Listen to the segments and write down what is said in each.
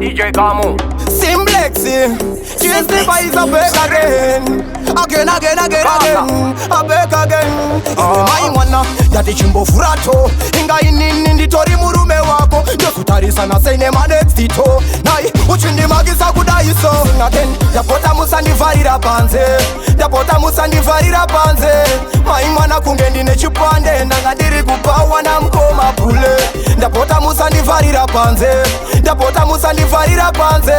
DJ Kamu. Simplexi, just the vibes a beg again. Again, I beg again. My wanna, yati chimbo furato. Inga inini nditori murume wako. Yosutarisa na sene next ito. Nai, uchindi magisa kudaiso. Again, yapota musandi varira panze. Yapota musandi varira panze. My wanna kungendi nechupande. Nangadiri kupawa na mkoma pule. Yapota musandi varira panze. Yapota musandi varira panze.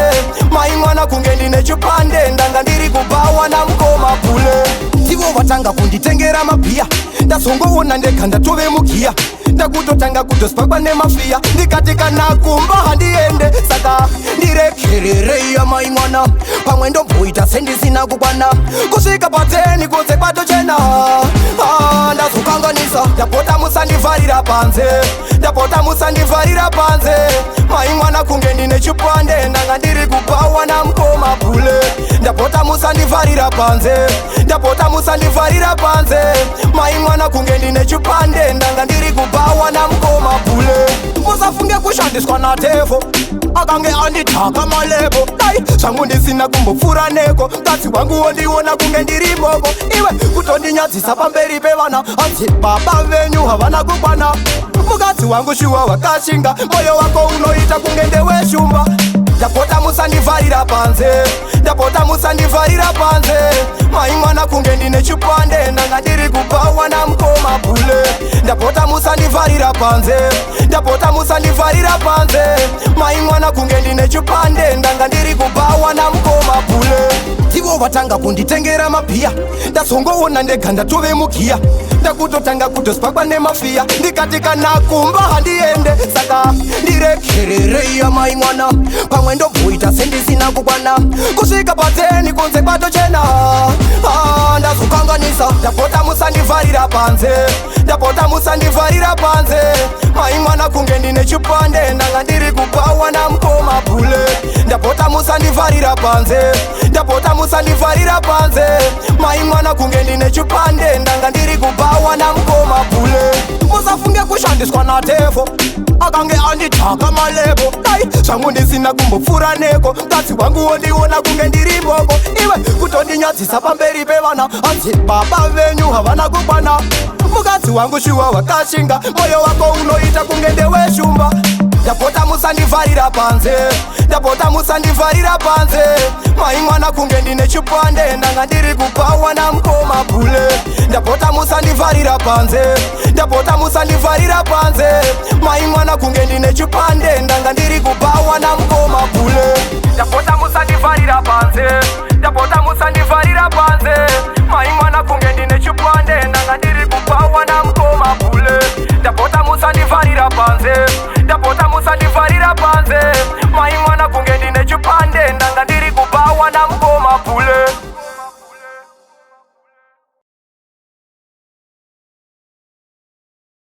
My wanna kungendi nechupande. Ndangandiri kupawa na mkoma pule. Tivo watanga kunditengera mapia. Ndasongoona ndeka ndatove mukia. Ndakutotanga kutospakwa nemafia. Ndikatika nakumba handiende. Saka ndirekerere ya maimwana. Pamwendo mboita sendi sina kukwana. Kusika pateni kose pato chena. Ndasukanganisa. Ndapota musandi varira panze. Ndapota musandi varira panze. Maimwana kungendi nechupande. Ndangandiri kupawa na mkoma pule. Ndapota musandi varira panze. Ndapota musandi varira panze. Maimwana kungendi nechupande. Ndangandiri kupawa na mkoma pule. Musafunge kushandiswa na tevo. Akange anditaka malebo. Dai, shangu ndisina kumbofura neko. Kasi wangu ondiona kungendiri mbogo. Iwe kutondinyadzisa pamberi pevana. Anzi baba venyu havana kupana. Mukadzi wangu shuwa wakashinga. Moyo wako unoita kungendewe shumba. Ndapota musandi varira panze. Ndapota musandi varira panze. Maimwana kungendi nechupande. Ndangandiri kupawa na mkoma pule. Ndapota musandi varira panze. Ndapota musandi varira panze. Maimwana kungendi nechupande. Ndangandiri kupawa na mkoma pule. Tivo watanga kunditengera mapia. Ndasongoona ndega ndatove mukia. Ndakutotanga kutospakwa nemafia. Ndikatika nakumba handiende. Saka ndirekerere ya maimwana. Pamwendo mboita sendi sina kukwana. Kusika pateni konse pato chena. Ndasukanganisa. Ndapota musandi varira panze. Ndapota musandi varira panze. Maimwana kungendi nechupande. Ndangandiri kupawa na mkoma pule. Ndapota musandi varira panze. Ndapota musandi varira panze. Maimwana kungendi nechupande. Ndangandiri kupawa na mkoma pule. Musafunge kushandiswa na tevo. Akange anditaka malebo. Dai, shangu ndisina kumbofura neko. Kasi wangu ondiona kungendiri mbogo. Iwe kutondinyadzisa pamberi pevana. Anzi baba venyu havana kupana. Mukadzi wangu shuwa wakashinga. Moyo wako unoita kungendewe shumba. Ndapota musandi varira panze. Ndapota musandi varira panze. Maimwana kungendi nechupande. Ndangandiri kupawa na mkoma pule. Ndapota musandi varira panze. Ndapota musandi varira panze. Maimwana kungendi nechupande. Ndangandiri kupawa na mkoma